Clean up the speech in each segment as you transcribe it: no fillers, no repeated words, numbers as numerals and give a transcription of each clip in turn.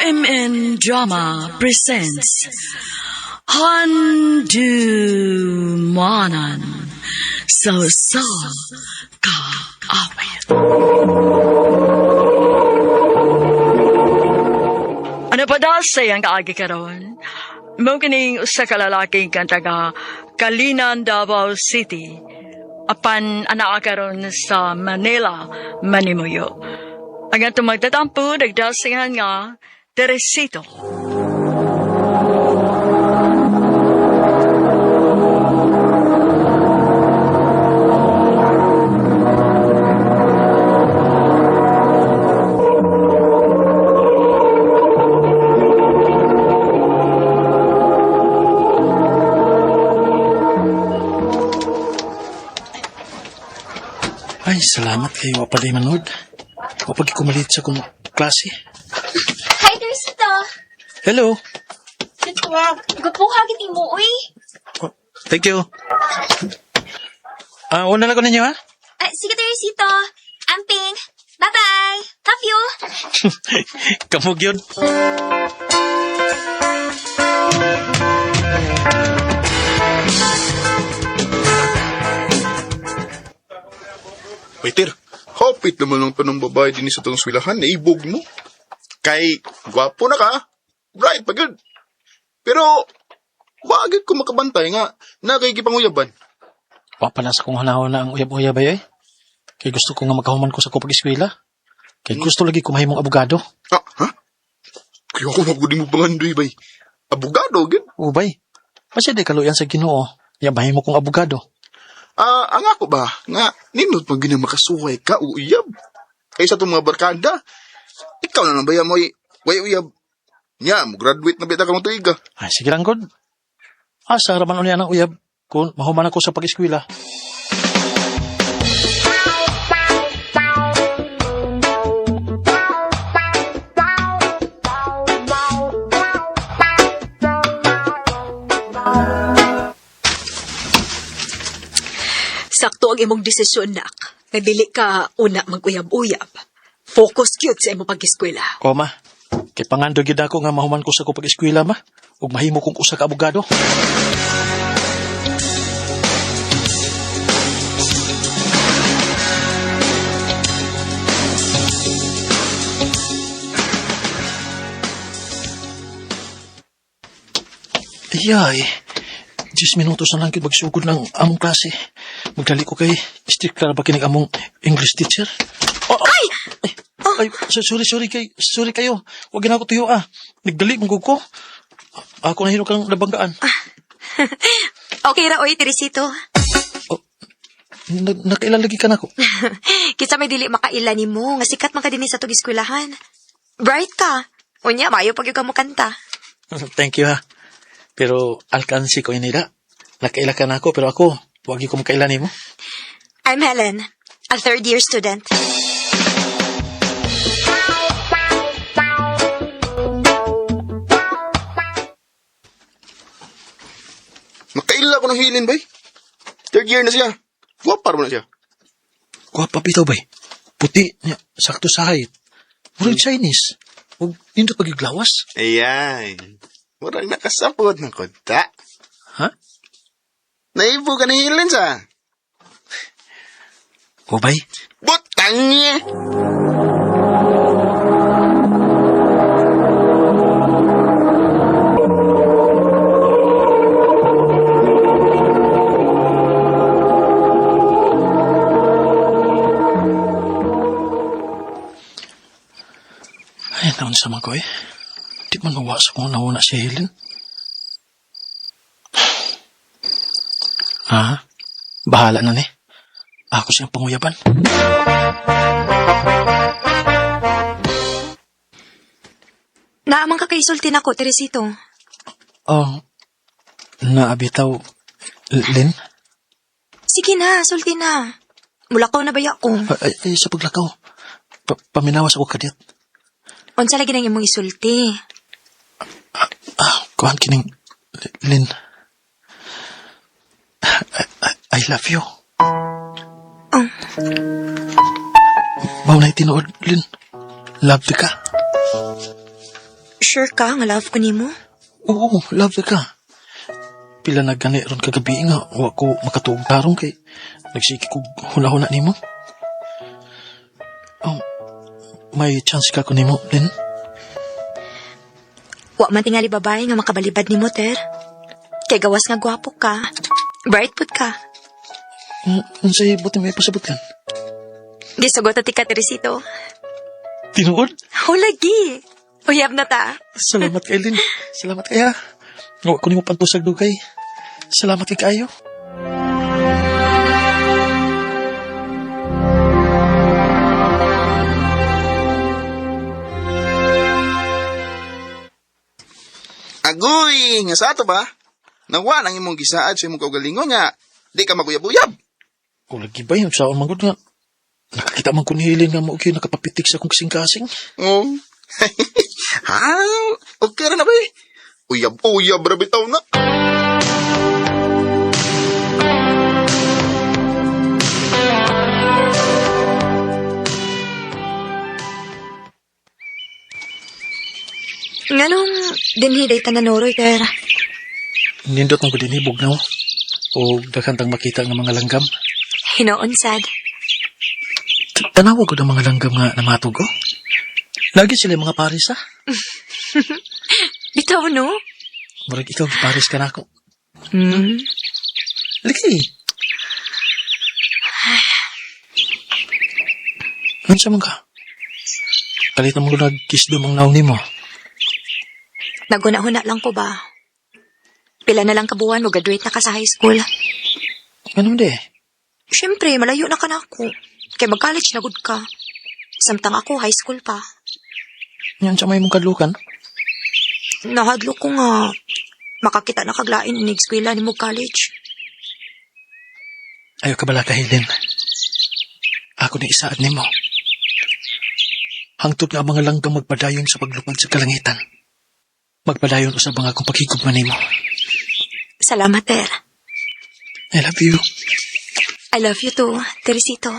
RMN Drama presents Handumanan So Ka Awit. Ano pa daw sayang kaagi karon? Mo kining usa ka lalaking kantaga Kalinan, Davao City. Apan anak karon sa Manila, Manimuyo. Ang atong magtatampo, nagdasingan nga, Teresito. Ay, salamat kayo, Wapaday Manood. Kapag kumalit sa kong klase. Hi, Teresito. Hello. Wow, gupuhagit mo, uy. Oh, thank you. Una na ko ninyo, ha? Sige, Teresito. Amping. Bye-bye. Love you. Kamog yun. Waiter, hapit naman lang pa ng babae din sa itong swilahan, naibog mo. Kay, gwapo na ka, bright pa good. Pero, bakit ko makabantay nga, nakaikipanguyaban? Papalas kong hanahon na ang uyab-uyab ay. Kaya gusto ko nga makahuman ko sa kupag-eskwela. Kaya gusto lagi ko mahimong abogado. Ha? Kaya ako magudin mo pangandoy, bay. Abogado, agad? O bay, masya kaluyan sa Ginoo. Kaya mahimo kong abogado. Ang ako ba, nga, ninot pag ginang makasuhay ka, uyab. Kaya sa itong mga barkada, ikaw na lang ba yan mo, uyab. Nya, mo graduate na bita ka mong tuiga. Ay, sige lang, God. Asa raman ulit ang uyab kung mahuman ako sa pag-eskwela. Sakto ang imong desisyon, nak. Nadili ka una mag-uyab-uyab. Focus cute sa imong pag-eskwela. Koma, kay pangandog yun ako nga mahuman ko sa kupag-eskwela, ma. Ug mahimo kong usa ka abogado. Ayay, 10 minutos na lang yun magsugod ng among klase. Magdali ko kay strict ka ba kinig among English teacher? Ay, sorry kayo. Huwag na ako tuyo Nagdali mong ko. Ako nahiro kang nabanggaan. Okay ra, oy, Teresito. Nakailalagi ka na ko. Kitsa may dili makaila ni mo, nga sikat man ka din sa tug eskwelahan. Bright ka. Unya, mayo pag yung mo kanta. Thank you, ha. Pero alkansi ko inida. Nakaila ka na ako, pero ako, huwag ko makaila ni mo. I'm Helen, a third-year student. Nakaila ko ng hilin, bay. Third year na siya. Guwapa na siya. Guwapa bitaw, bay. Puti niya, sakto sa height. Murag Chinese. Huwag nindot pagiglawas. Ayan. Murag nakasapot ng konta. Ha? Naibo ka ng hilin sa. O, bay? Butang niya. Ay, naman sa mga ko eh. Di man mawas kung nauna si Helen. Bahala na ni. Ako siyang panguyaban. Naamang ka kay sultin ako, Teresito. Naabitaw, Lin? Sige na, sulti na. Mulakaw na baya ko. Ay, sa paglakaw. Paminawas ako kadiyat. Unsa lagi nang imong isulti? Kuhan kining, Lin. I love you. Mao na tinuod, Lin. Love ka. Sure ka nga love ko nimo? Oo, love ka. Pila na gani ron kagabi nga, wa ko makatuog tarong kay nagsiki ko hula-hula nimo. May chance ka ko nimo, Lynn? Wa man tingali babae nga makabalibad nimo, Ter. Kay gawas nga gwapo ka. Bright pud ka. Unsay buti may pasabot kan? Di sugot ti ka, Teresito. Tinuod? Oh, lagi. Uyab na ta. Salamat kay Lynn. Salamat kaya. Wa ko nimo pantusag dugay. Salamat kay kayo. Agoy, nga sa ato ba? Nawa nang imong gisaad sa imong kaugalingon nga. Di ka maguyab-uyab. Kung lagi ba yun, saan manggod nga. Nakakita man ko ni Helen nga mo okay, nakapapitik sa kong kasing-kasing. Oh. Ha? Okay na ba eh? Uyab-uyab, rabi taon na. Nganong dinhiday ta na noroy, Ter. Nindot ang kudinibog na o dakantang makita ng mga langgam. Hinoon sad. Tanawag ko ng mga langgam nga namatog ko. Lagi sila mga paris ha. Bitaw, no? Murag ikaw paris ka na ako. Hmm. Lagi. Ano sa mga? Kalit mo nag-kiss doon ang naon mo. Naguna-huna lang ko ba? Pila na lang kabuwan mo graduate na ka sa high school. Ano de? Siyempre, malayo na ka na ako. Kaya mag-college na good ka. Samtang ako, high school pa. Yan sa may mong kadlukan. Nahadlo ko nga. Makakita na kaglain inig eskwela ni mo college. Ayaw ka bala ka, Helen. Ako ni isaad ni mo. Hangtod nga mga langgam magpadayon sa paglupad sa kalangitan. Magpadayon usab ang akong paghigugman nimo. Salamat, Ter. I love you. I love you too, Teresito.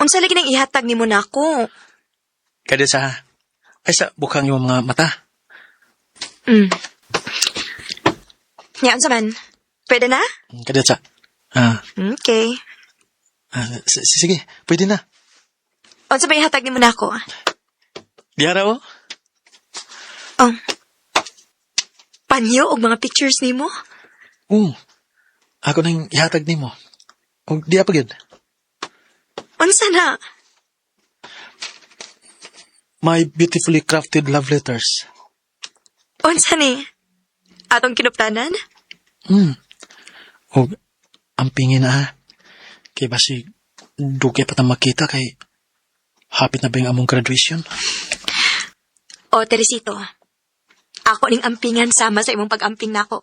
Unsa lagi nang ihatag nimo nako? Kada sa... Ay sa bukang yung mga mata. Yan sa man. Pwede na? Kada sa... Okay. Sige, pwede na. Unsa ba ihatag nimo nako? Diara o? Oh. Panyo og mga pictures nimo? Ako nang ihatag nimo. O di apagid. Unsa na? My beautifully crafted love letters. Unsa ni? Atong kinuptanan? O ampingin na. Kay basi dugay pa tang makita kay hapit na ba yung among graduation? O, Teresito. Ako ning ampingan sama sa imong pag-amping nako.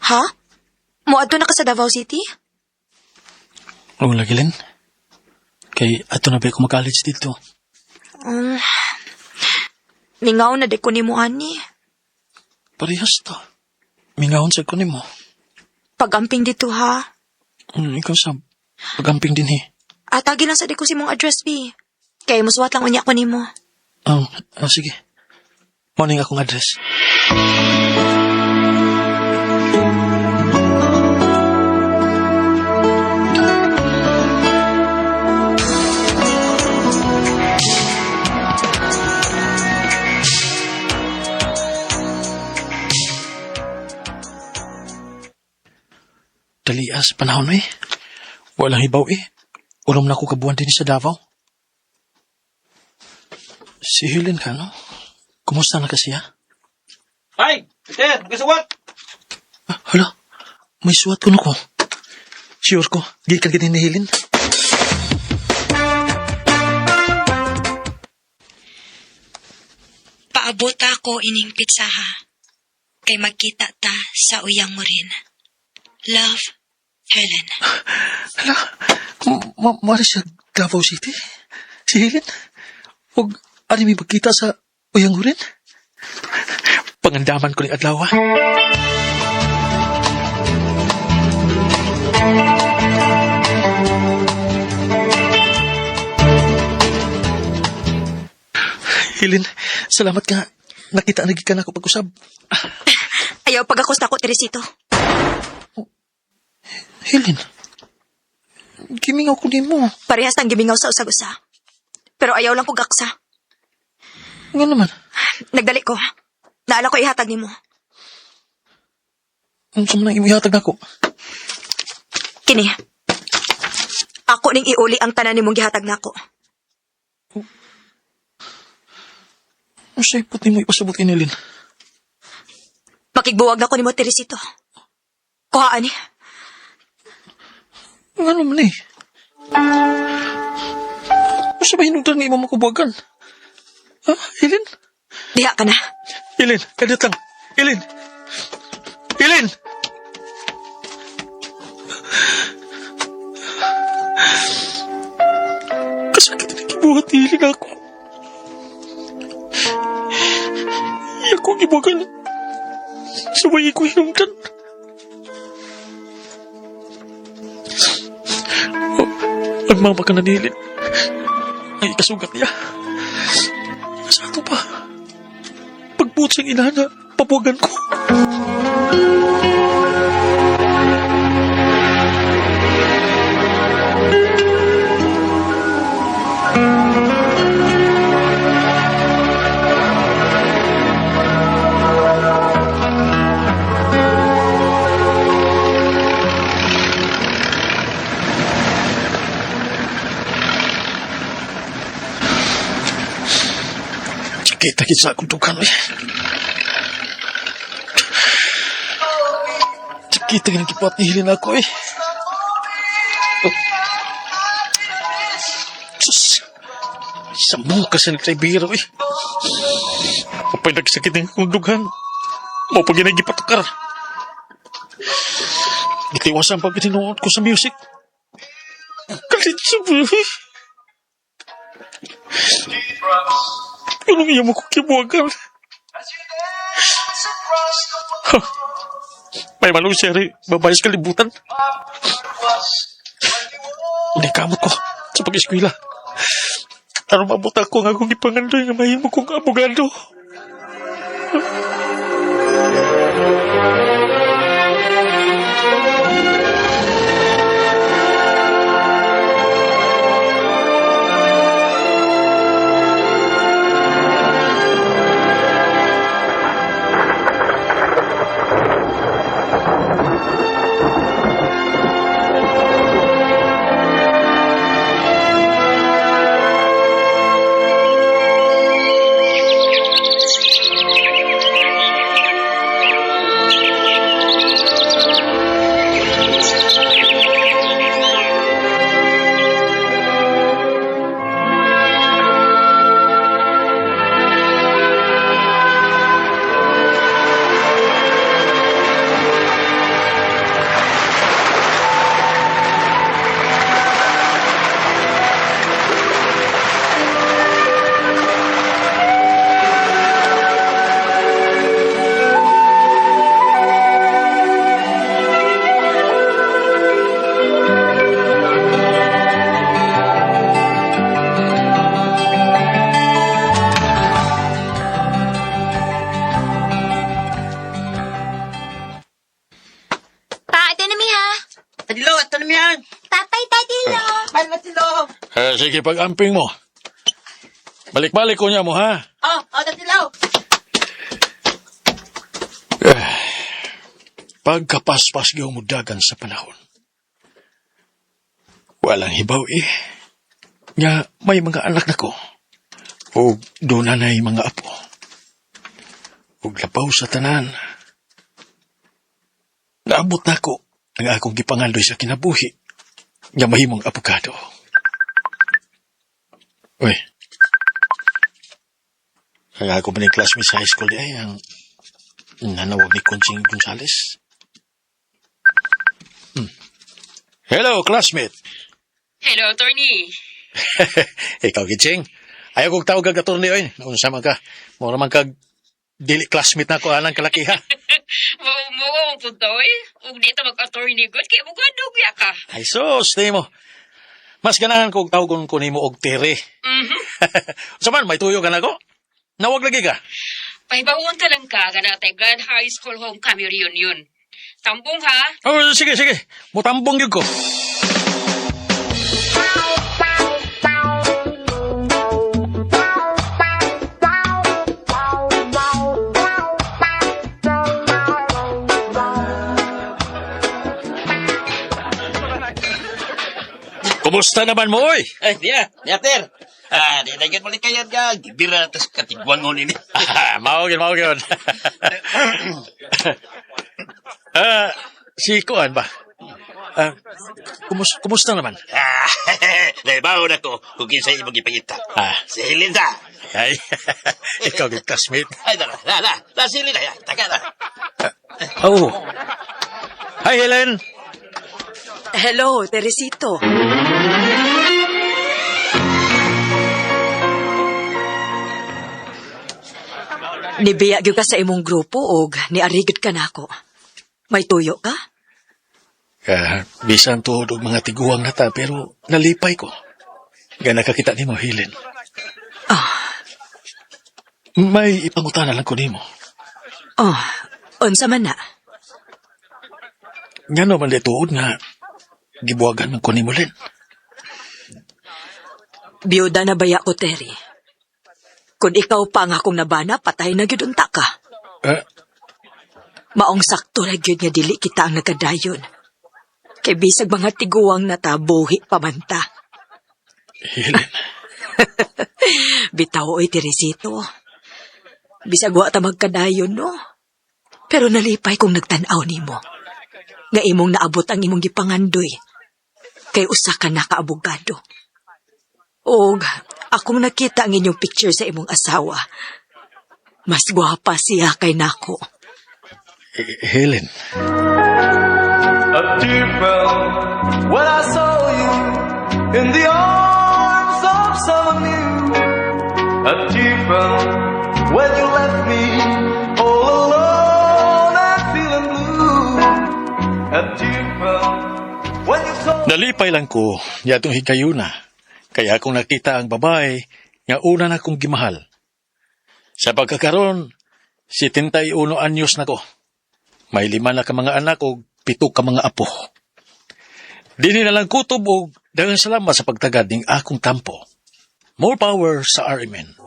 Ha? Moadto na ka sa Davao City? O lagi Len. Kay ato na ba ako mag-college dito? Ningaw na de ko nimo ani. Parehas to. Mingahon sa kunin mo. Pag-amping dito ha. Ikaw sa pagamping din eh. Atagi lang sa de ko si mong address B. Kay musuwat lang unya ko nimo. Sige. Morning akong address. Dalias panahon eh. Walang hibaw eh. Ulam na ako kabuhan din sa Davao. Si Helen ka, no? Kumusta na kasi, ha? Ay, Peter, nagkasuwat. Hala, may suwat ko na ko. Sure ko, gikan ka din ni Helen. Paabot ako ining pitsaha. Kay magkita ta sa uyang mo rin. Love, Helen. Hala, mari siya Davao City? Si Helen? Huwag, ano may magkita sa uyang rin? Pangandaman ko ni Adlaw, ha? Helen, salamat ka. Nakita na gikan ako pag-usab. Ayaw pag-akos na ko, Teresito. Helen, gimingaw ko din mo. Parehas ng gimingaw sa usag-usa. Pero ayaw lang ko gaksa. Nga naman. Nagdali ko. Naala ko ihatag ni mo. Ang sama nang ihatag na ako. Kini. Ako ning iuli ang tanan ni mong gihatag na ako. Ang sipot ni mo ipasabot kay Helen. Makigbuwag na ko ni mo, Teresito. Kuhaan ni. Nga naman eh. Masa ba hinugdan nga imam makubuagan? Ha, Helen? Diha ka na. Helen, kadatang. Helen! Helen! Kasakit na kibuhat ni Helen ako. Iyak ko gibuagan. Sabay ko hinugdan. Ang mga baka ni Helen ay ikasugat niya. Sa ato pa. Pagbuot siyang inana, papuwagan ko. Sakit sa akong dukan, eh. Sakit ang nakipat ni Helen ako, eh. Oh. Sus! Sa muka sa nagsaibiro, eh. Kapag nagsakit ang akong dukan, mo pag ginagipatukar. Itiwasan pag tinuod ko sa music. Kalit sa buhay. Anong iya mo kong kibuagan? May malong seri, babae sa kalibutan. Ulikamot ko sa pag-eskwila. Ano mabot ako nga kong ipangandoy nga mahimo kong abogado. Sige, pag-amping mo. Balik-balik ko niya mo, ha? Tatilaw. Pagkapaspas gaw mo dagan sa panahon. Walang hibaw, eh. Nga, may mga anak na ko. O doon na mga apo. O labaw sa tanan. Naabot na ako ang akong gipangandoy sa kinabuhi. Nga mahimong abogado. Uy. Ang ako ba ng classmate sa high school di ay ang nanawag ni Conching Gonzales. Hello, classmate. Hello, Attorney. Ikaw, Giching. Ayaw kong tawag kag attorney, oy. Naunsa man ka. Mura man kag dili classmate na ko anang kalakiha. Mo ang punta, eh. Huwag dito mag-attorney good, kaya bukadog ya ka. Ay, sus, mo. Mas ganahan kong tawagon ko ni mo og tere. Sa man, may tuyo ka na ko? Nawag lagi ka? Pahibawon ka lang ka, ganatay Grand High School Homecoming Reunion. Tambong ha? Oh, sige. Mutambong yun ko. Kumusta naman mo, oy? Ay, di na, ter. Di na yun balik kayo nga. Gibira na tas katigwang ko nini. Maugin. Si Kuan ba? Kumusta naman? Naibaw na ko kung kinsa imong ipangita. Si Helinda. Ay, ikaw yung classmate. Ay, na, si Helinda. Taka na. Oh. Hi, Helen. Hello, Teresito. Nibiya gyud ka sa imong grupo og niarigid ka nako. May tuyo ka? Bisan tuhod og mga tiguang na ta, pero nalipay ko. Nga nakakita ni mo, Helen. May ipangutana lang ko ni mo. Oh, unsa man na? Nga naman tuod nga, gibuwagan man ko ni mo, Len. Biyuda na baya ko, Terry. Kung ikaw pa nga akong nabana, patay na gyud unta ka. Maong sakto na gyud nga dili kita ang nagkadayon. Kay bisag mga tiguang na ta, buhi pamanta. Helen. Bitaw oy, Teresito. Bisag wa ta magkadayon, no? Pero nalipay kong nagtanaw nimo. Nga imong naabot ang imong gipangandoy. Kay usa ka na kaabogado. Og akong nakita ang inyong picture sa imong asawa. Mas gwapa siya kay nako. Helen. A tear fell when I saw you in the arms of someone new. A tear fell when you left me all alone and feeling blue. A tear fell when you told Nalipay lang ko, yatong hikayuna. Kaya akong nakita ang babae nga una na kong gimahal. Sa pagkakaroon, 71 anyos na ko. May 5 na ka mga anak o 7 ka mga apo. Dili na lang kutob o daghang salamat sa pagtagad ning akong tampo. More power sa RMN.